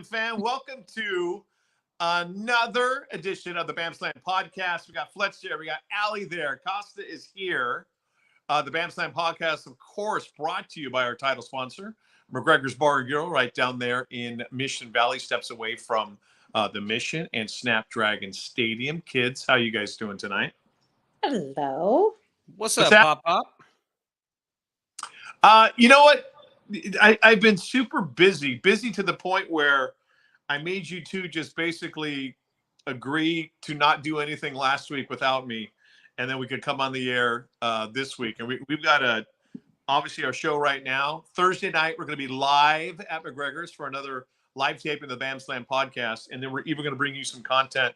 Fan. Welcome to another edition of the Bam Slam podcast. We got Fletch there. We got Allie there. Costa is here. The Bam Slam podcast, of course, brought to you by our title sponsor, McGregor's Bar and Grill, right down there in Mission Valley, steps away from the Mission and Snapdragon Stadium. Kids, how you guys doing tonight? Hello. What's up, Pop? You know what? I've been super busy to the point where I made you two just basically agree to not do anything last week without me, and then we could come on the air this week. And we've got obviously our show right now. Thursday night, we're going to be live at McGregor's for another live taping of the Bam Slam podcast, and then we're even going to bring you some content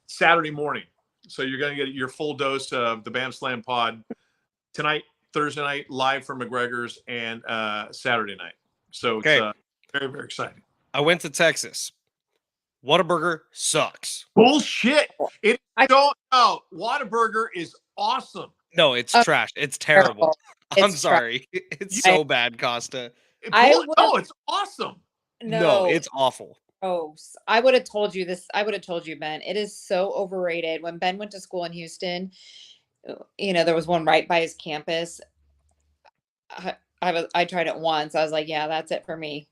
Saturday morning. So you're going to get your full dose of the Bam Slam pod tonight, Thursday night, live from McGregor's, and Saturday night. So it's very, very exciting. I went to Texas. Whataburger sucks. Bullshit. Whataburger is awesome. No, it's trash. It's terrible. I'm sorry. It's so bad, Costa. It's awesome. No, it's awful. Oh, I would have told you this. I would have told you, Ben. It is so overrated. When Ben went to school in Houston, there was one right by his campus. I tried it once. I was like, yeah, that's it for me.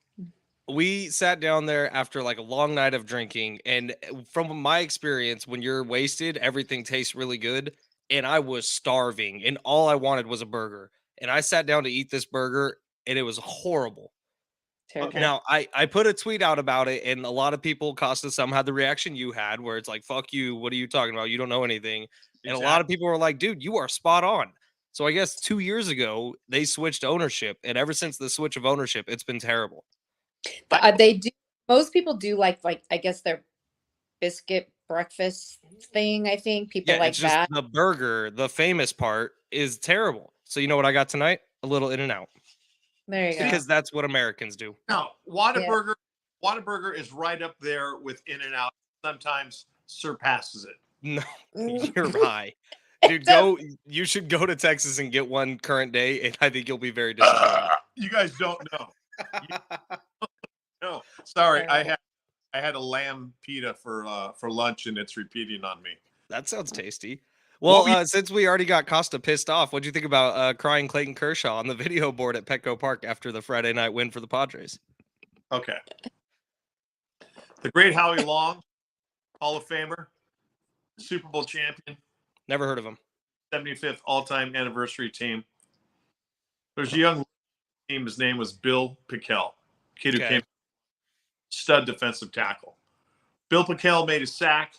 We sat down there after like a long night of drinking, and from my experience, when you're wasted, everything tastes really good. And I was starving, and all I wanted was a burger. And I sat down to eat this burger, and it was horrible. Okay. Now, I put a tweet out about it, and a lot of people, Costa, some had the reaction you had, where it's like, fuck you, what are you talking about? You don't know anything. And a lot of people were like, dude, you are spot on. So I guess 2 years ago, they switched ownership, and ever since the switch of ownership, it's been terrible. They do. Most people do like I guess their biscuit breakfast thing. I think people like that. The burger, the famous part, is terrible. So you know what I got tonight? A little In-N-Out. There you go. Because that's what Americans do. No, Whataburger is right up there with In-N-Out. Sometimes surpasses it. No, you're high. Dude, you should go to Texas and get one current day, and I think you'll be very disappointed. You guys don't know. No, sorry, I had a lamb pita for lunch, and it's repeating on me. That sounds tasty. Well, since we already got Costa pissed off, what'd you think about crying Clayton Kershaw on the video board at Petco Park after the Friday night win for the Padres? Okay. The great Howie Long, Hall of Famer, Super Bowl champion. Never heard of him. 75th all-time anniversary team. There's a young team. His name was Bill Pickell. Kid who came stud defensive tackle. Bill Pickell made a sack,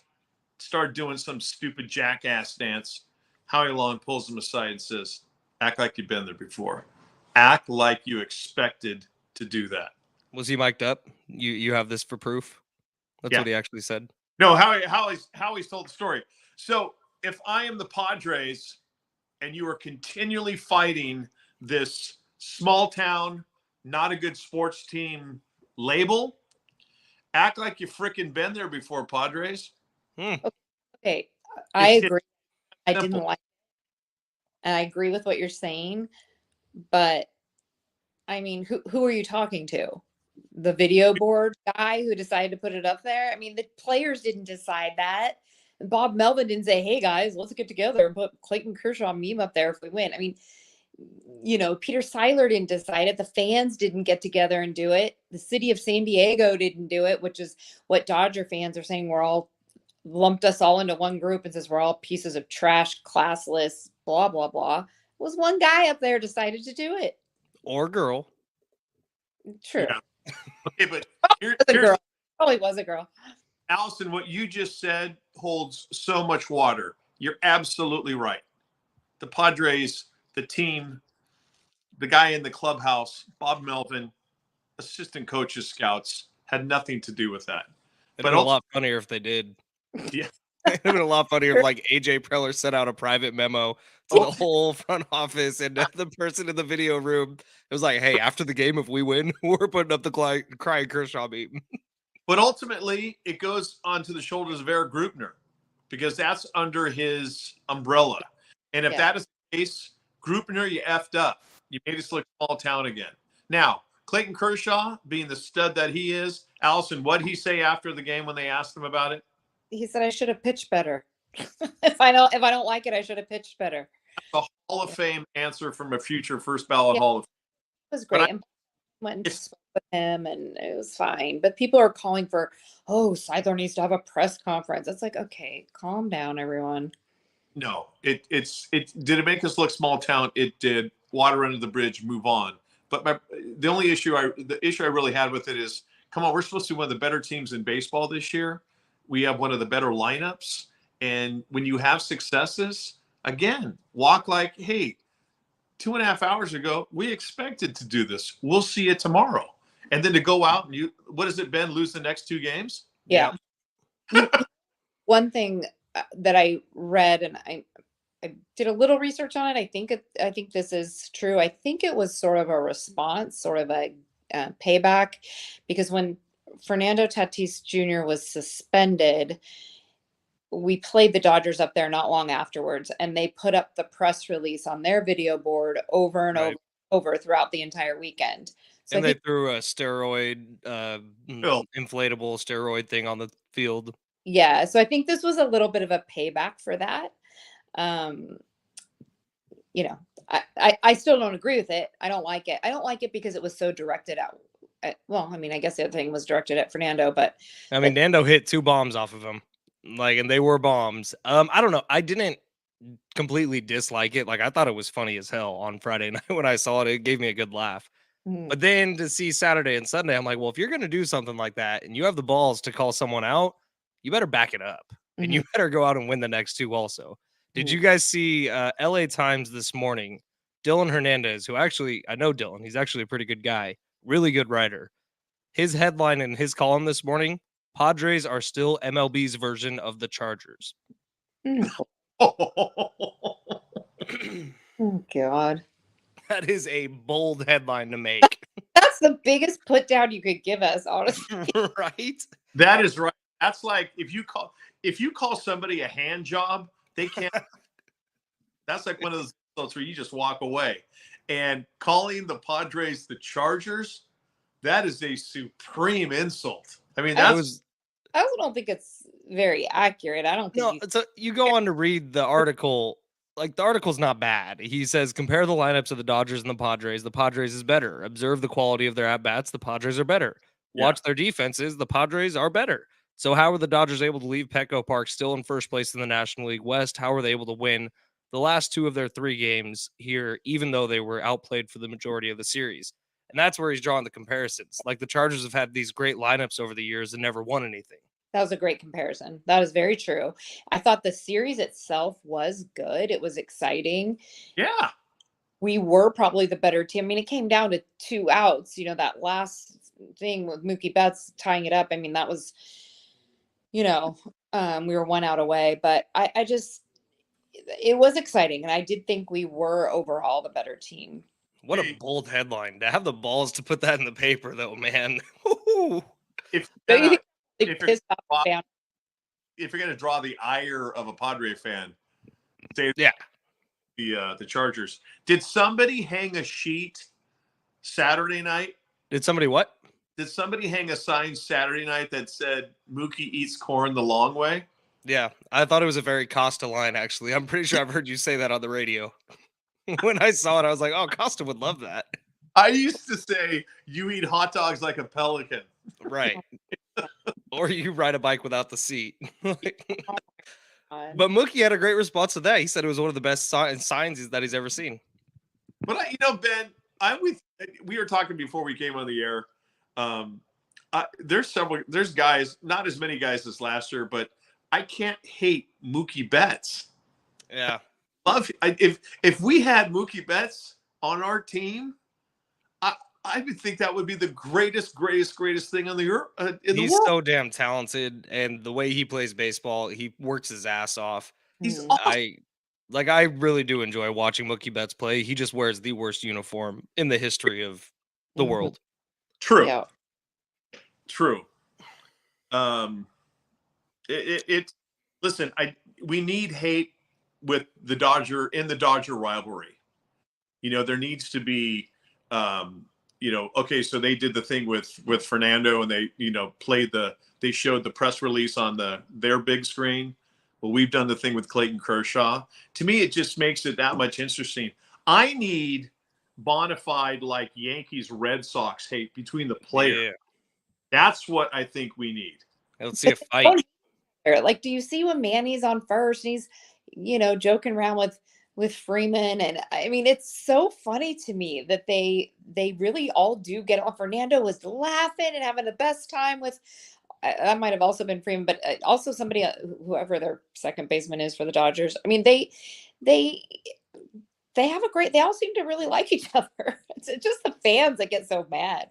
started doing some stupid jackass dance. Howie Long pulls him aside and says, act like you've been there before. Act like you expected to do that. Was he mic'd up? You have this for proof? That's what he actually said. No, Howie's told the story. So if I am the Padres and you are continually fighting this small town, not a good sports team label, act like you freaking been there before, Padres. Okay, I agree. I didn't like it. And I agree with what you're saying, but I mean, who are you talking to? The video board guy who decided to put it up there? I mean, the players didn't decide that. Bob Melvin didn't say, hey guys, let's get together and put Clayton Kershaw meme up there if we win. I mean, Peter Seiler didn't decide it. The fans didn't get together and do it. The city of San Diego didn't do it, which is what Dodger fans are saying. We're all lumped us all into one group and says we're all pieces of trash, classless, blah, blah, blah. It was one guy up there decided to do it. Or girl. True. Yeah. Okay, but here's probably was a girl. Allison, what you just said holds so much water. You're absolutely right. The Padres, the team, the guy in the clubhouse, Bob Melvin, assistant coaches, scouts, had nothing to do with that. It'd been a lot funnier if they did. Yeah. It'd have been a lot funnier if like AJ Preller sent out a private memo to the whole front office and the person in the video room. It was like, hey, after the game, if we win, we're putting up the crying Kershaw meme. But ultimately, it goes onto the shoulders of Eric Greupner because that's under his umbrella. And if that is the case, Greupner, you effed up. You made us look small town again. Now, Clayton Kershaw, being the stud that he is, Allison, what did he say after the game when they asked him about it? He said I should have pitched better. if I don't like it, I should have pitched better. A Hall of Fame answer from a future first ballot Yeah, Hall of it was But great. And went and spoke with him, and it was fine. But people are calling for, oh, Seidler needs to have a press conference. It's like, okay, calm down, everyone. No, it did it make us look small town? It did. Water under the bridge, move on. But the issue I really had with it is, come on, we're supposed to be one of the better teams in baseball this year. We have one of the better lineups, and when you have successes, again, walk like, hey, 2.5 hours ago, we expected to do this. We'll see it tomorrow. And then to go out and what has it been? Lose the next 2 games? Yeah. One thing that I read, and I did a little research on it. I think this is true. I think it was sort of a response, sort of a payback, because when Fernando Tatis Jr. was suspended, we played the Dodgers up there not long afterwards, and they put up the press release on their video board over and over throughout the entire weekend. So and they threw a steroid, inflatable steroid thing on the field. Yeah, so I think this was a little bit of a payback for that. You know, I still don't agree with it. I don't like it. I don't like it because it was so directed at well, I mean, I guess the other thing was directed at Fernando, but I mean, Nando hit 2 bombs off of him, and they were bombs. I don't know. I didn't completely dislike it. Like, I thought it was funny as hell on Friday night when I saw it. It gave me a good laugh. But then to see Saturday and Sunday, I'm like, well, if you're going to do something like that and you have the balls to call someone out, you better back it up. And you better go out and win the next 2 also. Did you guys see LA Times this morning? Dylan Hernandez, who actually, I know Dylan, he's actually a pretty good guy, really good writer. His headline in his column this morning, Padres are still MLB's version of the Chargers. Oh, God. That is a bold headline to make. That's the biggest put down you could give us, honestly. Right? That is right. That's like if you call somebody a hand job, they can't. That's like one of those insults where you just walk away. And calling the Padres the Chargers, that is a supreme insult. I mean, I also don't think it's very accurate. I don't think you go on to read the article. Like, the article's not bad. He says, compare the lineups of the Dodgers and the Padres. The Padres is better. Observe the quality of their at-bats. The Padres are better. Watch their defenses. The Padres are better. So how were the Dodgers able to leave Petco Park still in first place in the National League West? How were they able to win the last 2 of their 3 games here, even though they were outplayed for the majority of the series? And that's where he's drawing the comparisons. Like, the Chargers have had these great lineups over the years and never won anything. That was a great comparison. That is very true. I thought the series itself was good. It was exciting. Yeah. We were probably the better team. I mean, it came down to 2 outs. You know, that last thing with Mookie Betts tying it up. I mean, that was, we were 1 out away. But I just, it was exciting. And I did think we were overall the better team. What a bold headline. To have the balls to put that in the paper, though, man. If you're going to draw the ire of a Padre fan, say the Chargers. Did somebody hang a sheet Saturday night? Did somebody what? Did somebody hang a sign Saturday night that said Mookie eats corn the long way? Yeah, I thought it was a very Costa line, actually. I'm pretty sure I've heard you say that on the radio. When I saw it, I was like, oh, Costa would love that. I used to say, you eat hot dogs like a pelican. Right. Or you ride a bike without the seat. But Mookie had a great response to that. He said it was one of the best signs that he's ever seen. But Ben, we were talking before we came on the air. There's guys, not as many guys as last year, but I can't hate Mookie Betts. Yeah. If we had Mookie Betts on our team, I would think that would be the greatest thing on the earth. He's so damn talented, and the way he plays baseball, he works his ass off. He's awesome. I really do enjoy watching Mookie Betts play. He just wears the worst uniform in the history of the world. True. Yeah. True. Listen, we need hate with the Dodger rivalry. There needs to be okay, so they did the thing with Fernando, and they they showed the press release on their big screen. Well, we've done the thing with Clayton Kershaw. To me, it just makes it that much interesting. I need bona fide like Yankees Red Sox hate between the players. Yeah. That's what I think we need. Let's see a fight. Like, do you see when Manny's on first and he's, joking around with Freeman? And I mean, it's so funny to me that they really all do get on. Fernando was laughing and having the best time with, that might have also been Freeman, but also somebody, whoever their second baseman is for the Dodgers. I mean, they have they all seem to really like each other. It's just the fans that get so mad.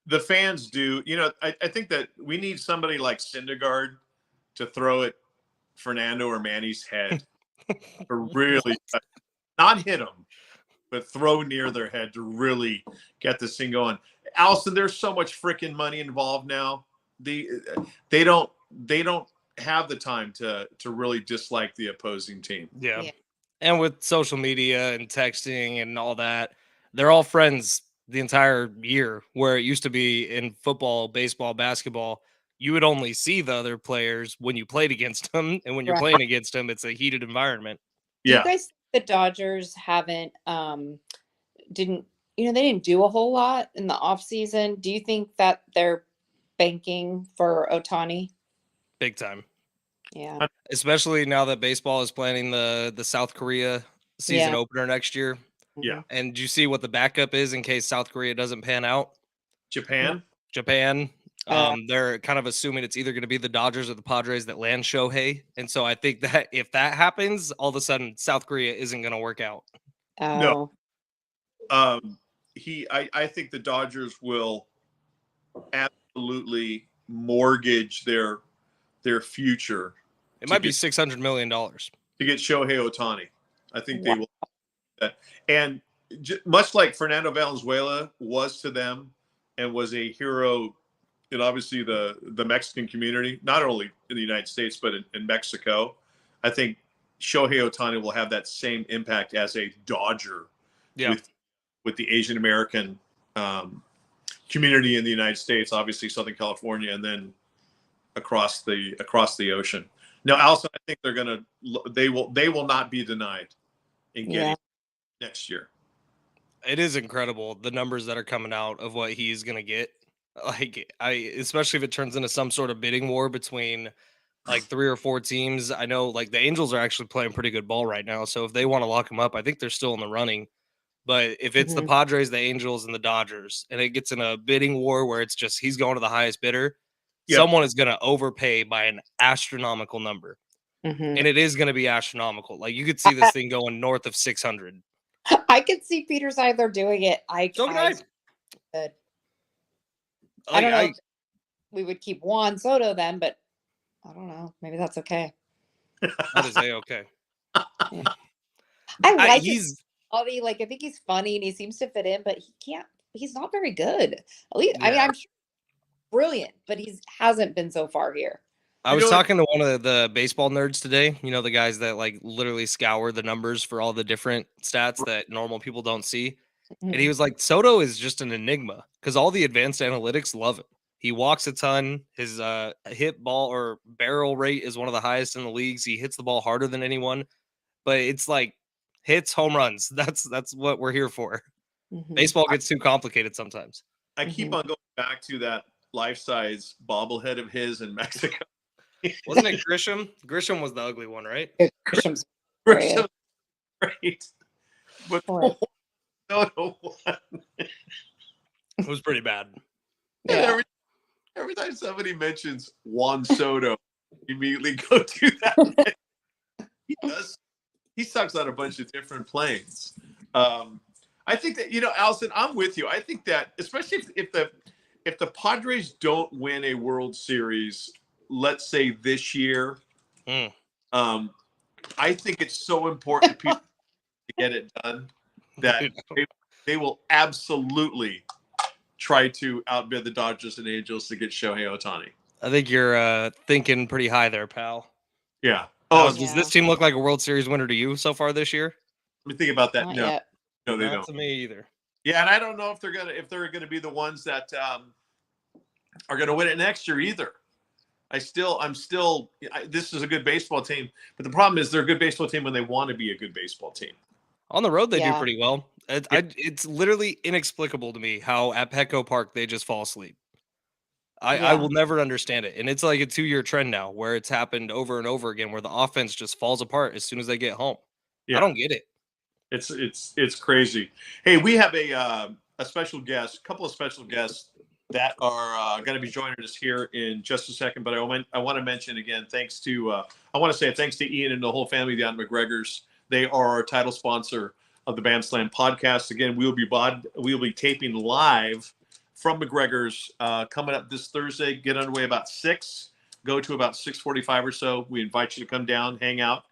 The fans do. I think that we need somebody like Syndergaard to throw at Fernando or Manny's head to really not hit them, but throw near their head to really get this thing going. Allison, there's so much freaking money involved now. They don't have the time to really dislike the opposing team. Yeah. And with social media and texting and all that, they're all friends the entire year, where it used to be in football, baseball, basketball, you would only see the other players when you played against them. And when you're playing against them, it's a heated environment. Do you guys think the Dodgers haven't, they didn't do a whole lot in the offseason? Do you think that they're banking for Ohtani? Big time. Yeah. Especially now that baseball is planning the South Korea season opener next year. Yeah. And do you see what the backup is in case South Korea doesn't pan out? Japan. They're kind of assuming it's either going to be the Dodgers or the Padres that land Shohei. And so I think that if that happens, all of a sudden South Korea isn't going to work out. Oh. No. I think the Dodgers will absolutely mortgage their future. It might be $600 million to get Shohei Ohtani. I think they will. And much like Fernando Valenzuela was to them and was a hero in obviously the Mexican community, not only in the United States, but in Mexico, I think Shohei Ohtani will have that same impact as a Dodger with the Asian American community in the United States, obviously Southern California, and then across the ocean. Now, Allison, I think they will not be denied in getting next year. It is incredible the numbers that are coming out of what he's going to get. Like, especially if it turns into some sort of bidding war between like 3 or 4 teams. I know like the Angels are actually playing pretty good ball right now. So if they want to lock him up, I think they're still in the running. But if it's the Padres, the Angels, and the Dodgers, and it gets in a bidding war where it's just he's going to the highest bidder, someone is going to overpay by an astronomical number. And it is going to be astronomical. Like, you could see this thing going north of 600. I could see Peter Seidler doing it. I don't know if we would keep Juan Soto then, but I don't know. Maybe that's okay. That is okay. Yeah. I like his quality. Like, I think he's funny and he seems to fit in, but he's not very good. At least, I mean, I'm sure brilliant, but he hasn't been so far here. I was talking to one of the baseball nerds today, the guys that like literally scour the numbers for all the different stats that normal people don't see. And he was like, Soto is just an enigma because all the advanced analytics love him. He walks a ton. His hit ball or barrel rate is one of the highest in the leagues. He hits the ball harder than anyone, but it's like hits, home runs. That's what we're here for. Baseball gets too complicated sometimes. I keep on going back to that life-size bobblehead of his in Mexico. Wasn't it Grisham? Grisham was the ugly one, right? Grisham's great. But Soto one. It was pretty bad. Yeah. Every time somebody mentions Juan Soto, immediately go to that. He sucks on a bunch of different planes. I think that, Allison, I'm with you. I think that especially if the Padres don't win a World Series, let's say this year, I think it's so important to get it done that they will absolutely try to outbid the Dodgers and Angels to get Shohei Ohtani. I think you're thinking pretty high there, pal. Yeah. Does this team look like a World Series winner to you so far this year? Let me think about that. Not No, yet. no, they Not don't. to me either. Yeah, and I don't know if they're gonna be the ones that are gonna win it next year either. This is a good baseball team, but the problem is they're a good baseball team when they want to be a good baseball team. On the road, they do Yeah. pretty well. It's literally inexplicable to me how at Petco Park they just fall asleep. I Yeah. will never understand it, and it's like a 2-year trend now where it's happened over and over again, where the offense just falls apart as soon as they get home. I Yeah, don't get it. it's crazy. Hey, we have a special guest, a couple of special guests that are going to be joining us here in just a second. But I want to mention again, I want to say thanks to Ian and the whole family down at McGregor's. They are our title sponsor of the Bam Slam podcast. Again, we'll be taping live from McGregor's coming up this Thursday. Get underway about 6. Go to about 6:45 or so. We invite you to come down, hang out,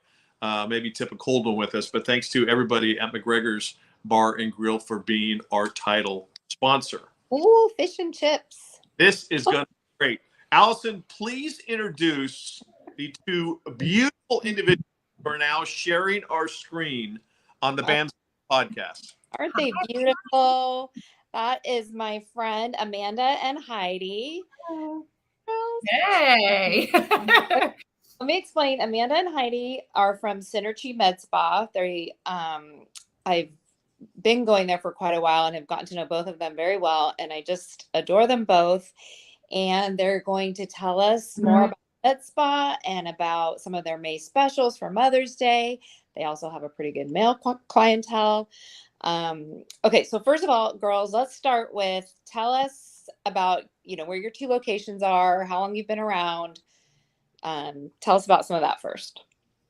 maybe tip a cold one with us. But thanks to everybody at McGregor's Bar and Grill for being our title sponsor. Ooh, fish and chips. This is going to be great. Allison, please introduce the two beautiful individuals who are now sharing our screen on the BAM podcast. Aren't they beautiful? That is my friend Amanda and Heidi. Hey. Let me explain. Amanda and Heidi are from Synergy Med Spa. I've been going there for quite a while and have gotten to know both of them very well. And I just adore them both. And they're going to tell us more about Med Spa and about some of their May specials for Mother's Day. They also have a pretty good male clientele. Okay, so first of all, girls, let's start with tell us about, where your 2 locations are, how long you've been around. Tell us about some of that first.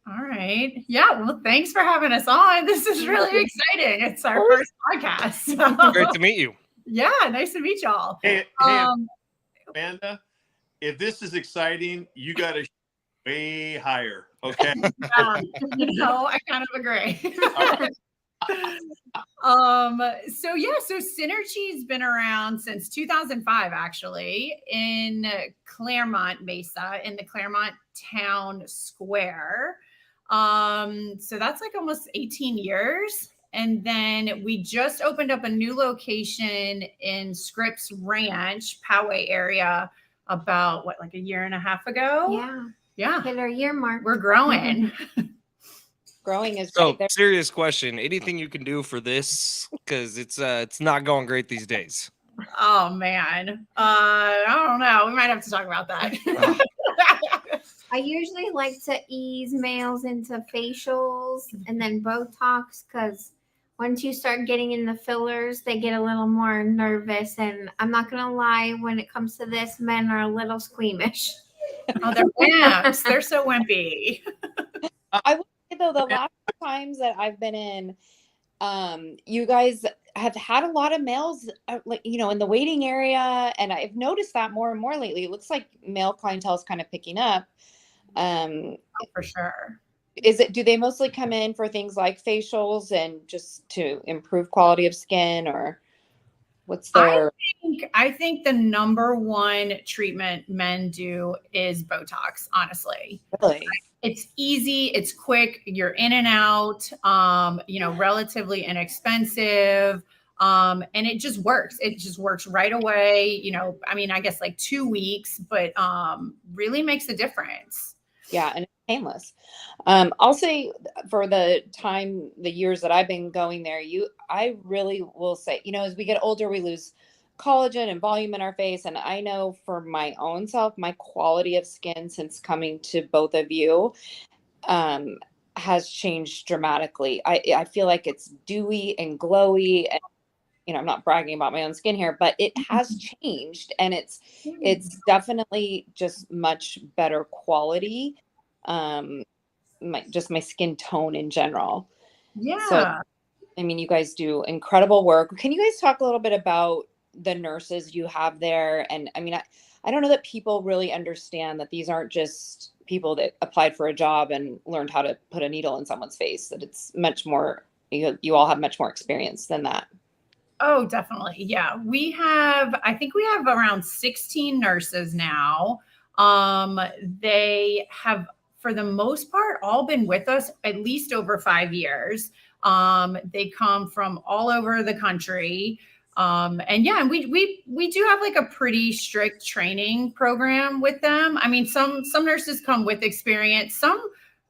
All right. Yeah. Well, thanks for having us on. This is really exciting. It's our first podcast. So. Great to meet you. Yeah. Nice to meet y'all. Hey, Amanda, if this is exciting, you got to way higher. Okay. I kind of agree. So Synergy's been around since 2005, actually, in Claremont Mesa, in the Claremont Town Square. So that's like almost 18 years. And then we just opened up a new location in Scripps Ranch, Poway area, about like a year and a half ago. Yeah. Hit our year mark. We're growing. Growing is So great. serious question. Anything you can do for this? Because it's not going great these days. Oh man. I don't know. We might have to talk about that. I usually like to ease males into facials and then Botox because once you start getting in the fillers, they get a little more nervous. And I'm not going to lie, when it comes to this, men are a little squeamish. Oh, they're wimps. They're so wimpy. I would say, though, the last times that I've been in, you guys have had a lot of males, in the waiting area. And I've noticed that more and more lately. It looks like male clientele is kind of picking up. For sure. Do they mostly come in for things like facials and just to improve quality of skin, or what's their? I think the number one treatment men do is Botox, honestly. Really? It's easy, it's quick, you're in and out, relatively inexpensive. And it just works. It just works right away. I guess like 2 weeks, but really makes a difference. Yeah, and it's painless. I'll say for the years that I've been going there, I really will say, as we get older, we lose collagen and volume in our face. And I know for my own self, my quality of skin since coming to both of you has changed dramatically. I feel like it's dewy and glowy, and I'm not bragging about my own skin here, but it has changed, and it's definitely just much better quality. My skin tone in general. Yeah. So, you guys do incredible work. Can you guys talk a little bit about the nurses you have there? And I don't know that people really understand that these aren't just people that applied for a job and learned how to put a needle in someone's face, that it's much more, you all have much more experience than that. Oh, definitely. Yeah. I think we have around 16 nurses now. They have, for the most part, all been with us at least over 5 years. They come from all over the country. And we do have like a pretty strict training program with them. I mean, some nurses come with experience, some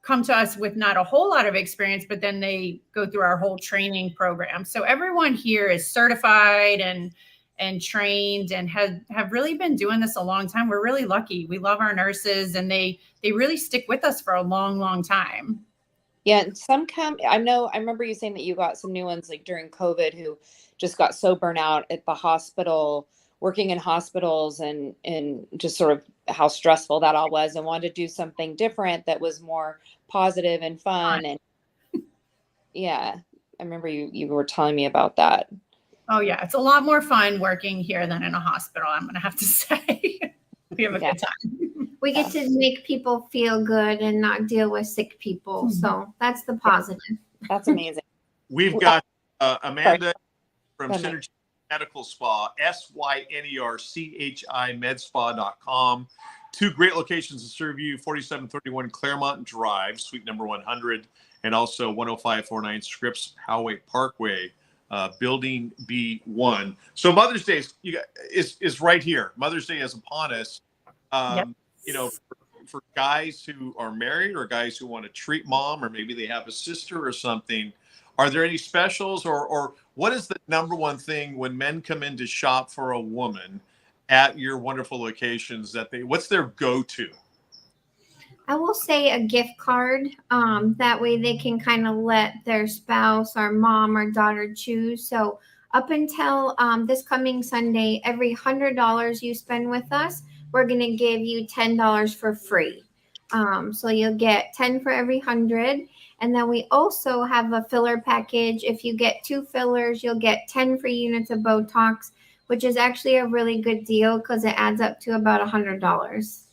come to us with not a whole lot of experience, but then they go through our whole training program. So everyone here is certified and trained and have really been doing this a long time. We're really lucky. We love our nurses, and they really stick with us for a long, long time. Yeah, and I remember you saying that you got some new ones like during COVID who just got so burnt out at the hospital, working in hospitals, and just sort of how stressful that all was, and wanted to do something different that was more positive and fun. And yeah, I remember you were telling me about that. Oh yeah, it's a lot more fun working here than in a hospital, I'm gonna have to say. We have a good time. We get to make people feel good and not deal with sick people. So that's the positive. That's amazing. We've got Amanda from Synergy Medical Spa, SYNERCHI medspa.com. 2 great locations to serve you, 4731 Claremont Drive, suite number 100, and also 10549 Scripps Poway Parkway, building B1. So Mother's Day is right here. Mother's Day is upon us. Yep. You know, for guys who are married or guys who want to treat mom, or maybe they have a sister or something, are there any specials, or what is the number one thing when men come in to shop for a woman at your wonderful locations what's their go-to? I will say a gift card. That way they can kind of let their spouse or mom or daughter choose. So up until this coming Sunday, every $100 you spend with us, we're going to give you $10 for free. So you'll get 10 for every 100. And then we also have a filler package. If you get 2 fillers, you'll get 10 free units of Botox, which is actually a really good deal because it adds up to about $100.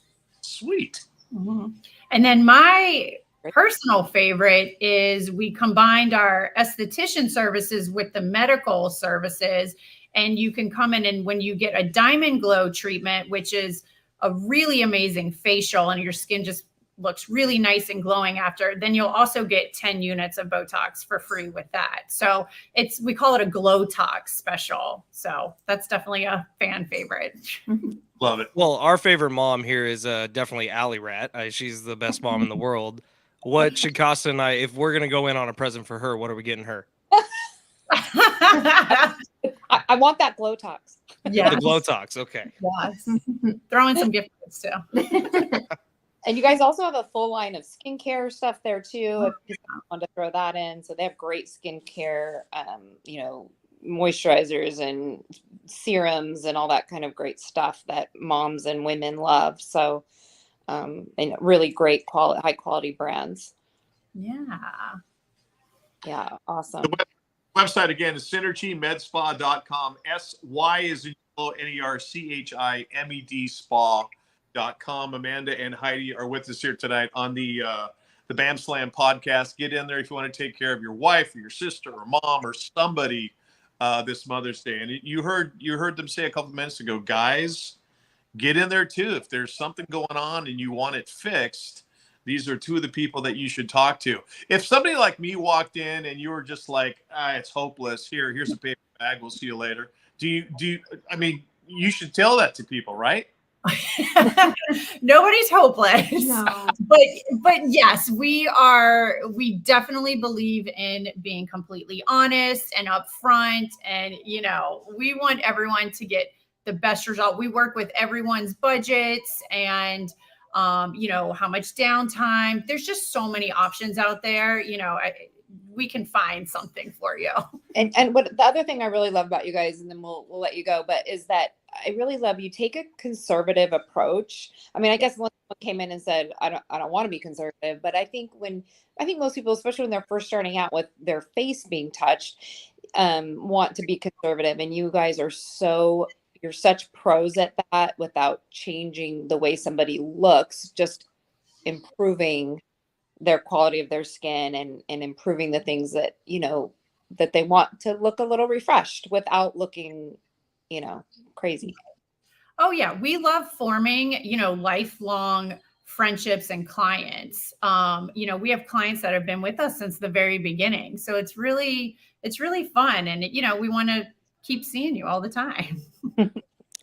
Sweet. Mm-hmm. And then my personal favorite is we combined our esthetician services with the medical services. And you can come in, and when you get a Diamond Glow treatment, which is a really amazing facial, and your skin just looks really nice and glowing after, then you'll also get 10 units of Botox for free with that. So we call it a Glow Tox special. So that's definitely a fan favorite. Love it. Well, our favorite mom here is definitely Alley Rat. She's the best mom in the world. What should Costa and I, if we're going to go in on a present for her, what are we getting her? I want that Glow Tox. Yeah. The Glow Tox. Okay. Yes. Throw in some gift cards too. And you guys also have a full line of skincare stuff there too. If you want to throw that in, so they have great skincare, moisturizers and serums and all that kind of great stuff that moms and women love. So, and really great high quality brands. Yeah. Yeah, awesome. The website again is synergymedspa.com. SY is in NERCHIMED spa.com. Amanda and Heidi are with us here tonight on the BAM Slam podcast. Get in there if you want to take care of your wife or your sister or mom or somebody this Mother's Day. And you heard them say a couple of minutes ago, guys, get in there too. If there's something going on and you want it fixed, these are 2 of the people that you should talk to. If somebody like me walked in and you were just like, it's hopeless. Here's a paper bag. We'll see you later. I mean, you should tell that to people, right? Nobody's hopeless. No. But yes, we definitely believe in being completely honest and upfront. And, we want everyone to get the best result. We work with everyone's budgets and, how much downtime. There's just so many options out there. We can find something for you. And what the other thing I really love about you guys, and then we'll let you go, but is that I really love you take a conservative approach. I mean, I guess when someone came in and said, I don't want to be conservative, but I think most people, especially when they're first starting out with their face being touched, want to be conservative. And you guys you're such pros at that without changing the way somebody looks, just improving their quality of their skin and improving the things that, that they want to look a little refreshed without looking, crazy. Oh yeah. We love forming, lifelong friendships and clients. We have clients that have been with us since the very beginning. So it's really fun. And, we want to keep seeing you all the time.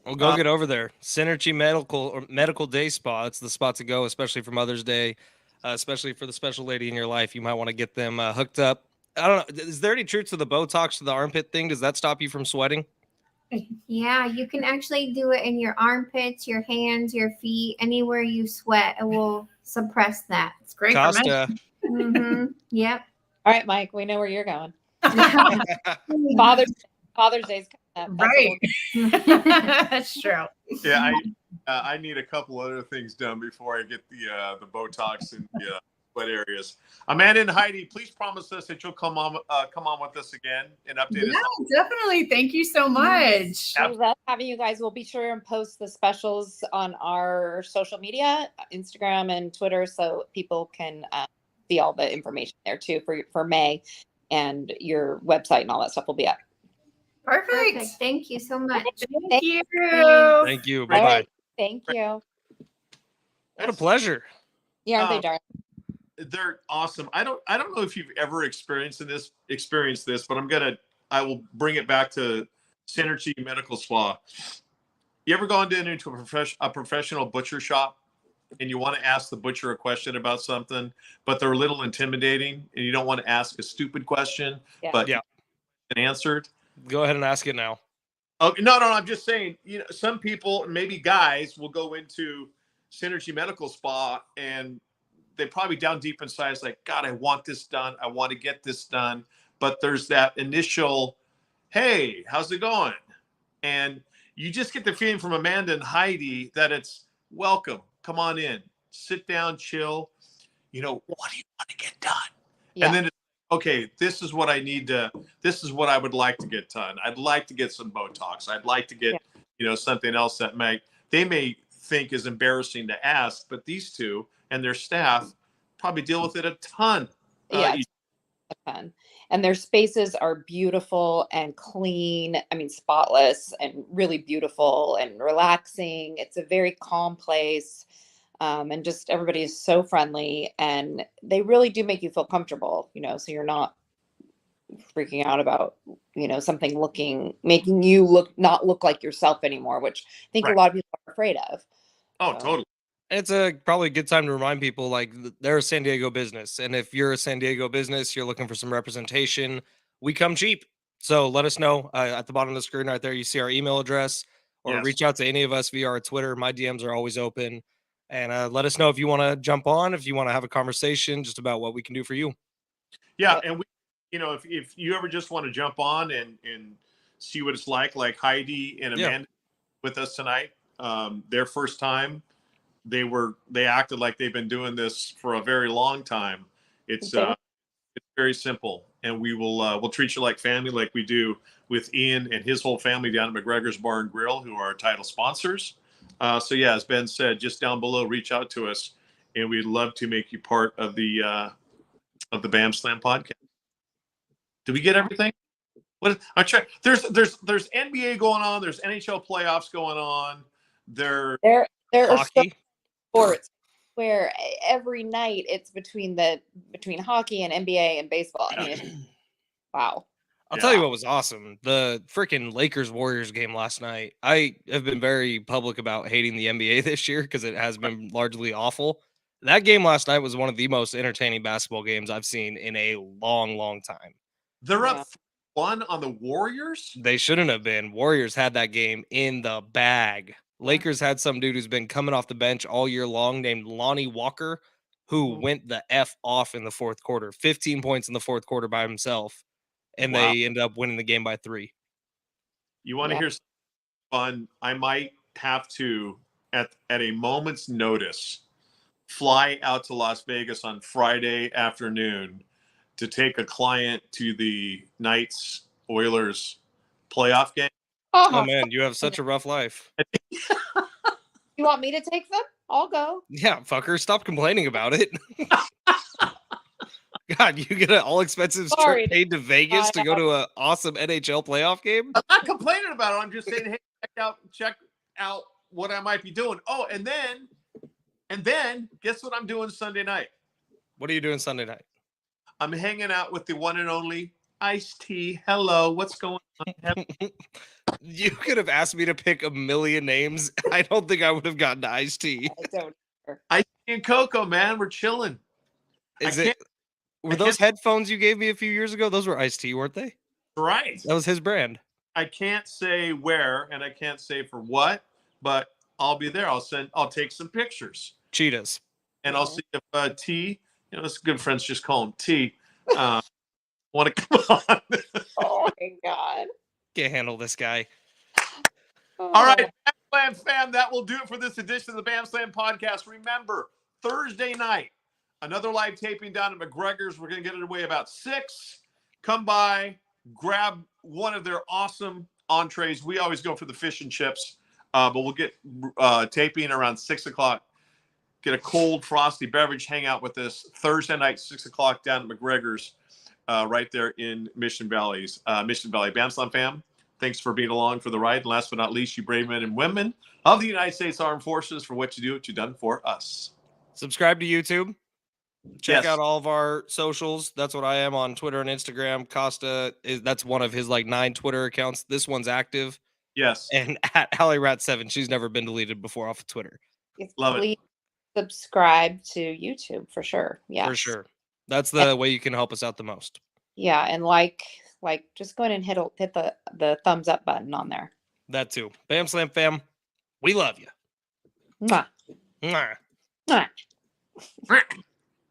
Well, go get over there. Synergy Medical Day Spa. It's the spot to go, especially for Mother's Day, especially for the special lady in your life. You might want to get them hooked up. I don't know. Is there any truth to the Botox to the armpit thing? Does that stop you from sweating? Yeah, you can actually do it in your armpits, your hands, your feet, anywhere you sweat. It will suppress that. It's great for men. Mm-hmm. Yep. All right, Mike, we know where you're going. Father's Day's coming up. Right. That's true. Yeah, I need a couple other things done before I get the Botox in the sweat areas. Amanda and Heidi, please promise us that you'll come on with us again and update us. Yeah, definitely. Thank you so much. I love having you guys. We'll be sure and post the specials on our social media, Instagram and Twitter, so people can see all the information there too for May, and your website and all that stuff will be up. Perfect. Thank you so much. Thank you. Thank you. Bye-bye. Right. Thank you. What a pleasure. Yeah, aren't they, darling? They're awesome. I don't know if you've ever experienced this, but I will bring it back to Synergy Medical Spa. You ever gone into a professional butcher shop and you want to ask the butcher a question about something, but they're a little intimidating and you don't want to ask a stupid question, but answered? Go ahead and ask it now. Okay, no, I'm just saying, some people, maybe guys, will go into Synergy Medical Spa and they probably down deep inside is like, God, I want this done. I want to get this done. But there's that initial, hey, how's it going? And you just get the feeling from Amanda and Heidi that it's welcome. Come on in, sit down, chill. What do you want to get done? Yeah. And then it's, okay, this is what what I would like to get done. I'd like to get some Botox. I'd like to get, something else that they may think is embarrassing to ask, but these two and their staff probably deal with it a ton. A ton. And their spaces are beautiful and clean. I mean, spotless and really beautiful and relaxing. It's a very calm place. And just everybody is so friendly and they really do make you feel comfortable, so you're not freaking out about, something making you not look like yourself anymore, which I think a lot of people are afraid of. Oh, totally. It's probably a good time to remind people, like, they're a San Diego business. And if you're a San Diego business, you're looking for some representation, we come cheap. So let us know at the bottom of the screen right there. You see our email address, or reach out to any of us via our Twitter. My DMs are always open. And let us know if you want to jump on, if you want to have a conversation just about what we can do for you. Yeah. And we, if you ever just want to jump on and see what it's like Heidi and Amanda with us tonight, their first time, they acted like they've been doing this for a very long time. It's very simple, and we'll treat you like family, like we do with Ian and his whole family down at McGregor's Bar and Grill, who are our title sponsors. So yeah, as Ben said, just down below, reach out to us, and we'd love to make you part of the BAM Slam podcast. Did we get everything? What I'm trying. There's NBA going on. There's NHL playoffs going on. There are sports where every night it's between hockey and NBA and baseball. I mean, wow. I'll tell you what was awesome. The freaking Lakers Warriors game last night. I have been very public about hating the NBA this year because it has been largely awful. That game last night was one of the most entertaining basketball games I've seen in a long, long time. They're up 1 on the Warriors? They shouldn't have been. Warriors had that game in the bag. Lakers had some dude who's been coming off the bench all year long named Lonnie Walker, who went the F off in the fourth quarter. 15 points in the fourth quarter by himself. And they ended up winning the game by 3. You want to hear something fun? I might have to, at a moment's notice, fly out to Las Vegas on Friday afternoon to take a client to the Knights Oilers playoff game. Oh man, you have such a rough life. You want me to take them? I'll go. Yeah, fucker, stop complaining about it. God, you get an all-expensive trip paid to Vegas to go to an awesome NHL playoff game? I'm not complaining about it. I'm just saying, hey, check out what I might be doing. Oh, and then And then guess what I'm doing Sunday night? What are you doing Sunday night? I'm hanging out with the one and only Ice-T. Hello, what's going on? You could have asked me to pick a million names. I don't think I would have gotten to Ice-T. I don't. Ice-T and Coco, man, we're chilling. Is I it? can't- Were I those can't- headphones you gave me a few years ago? Those were Ice-T, weren't they? Right. That was his brand. I can't say where and I can't say for what, but I'll be there. I'll take some pictures. Cheetahs. And I'll see if T, it's good friends just call him T. Want to come on? Oh my God. Can't handle this guy. All right, Bam Slam fam, that will do it for this edition of the Bam Slam podcast. Remember, Thursday night, another live taping down at McGregor's. We're going to get it away about 6. Come by, grab one of their awesome entrees. We always go for the fish and chips, but we'll get taping around 6 o'clock. Get a cold, frosty beverage, hang out with us Thursday night, 6 o'clock down at McGregor's, right there in Mission Valley. Bam Slam fam, thanks for being along for the ride. And last but not least, you brave men and women of the United States Armed Forces, for what you've done for us. Subscribe to YouTube. Check Yes. out all of our socials. That's what I am on Twitter and Instagram. Costa that's one of his 9 Twitter accounts. This one's active. Yes. And at AllieRat7, she's never been deleted before off of Twitter. Yes, Love it. please subscribe to YouTube for sure. Yeah. For sure. That's the way you can help us out the most. Yeah. And just go ahead and hit the thumbs up button on there. That too. Bam Slam fam, we love you. Mwah. Mwah. Mwah.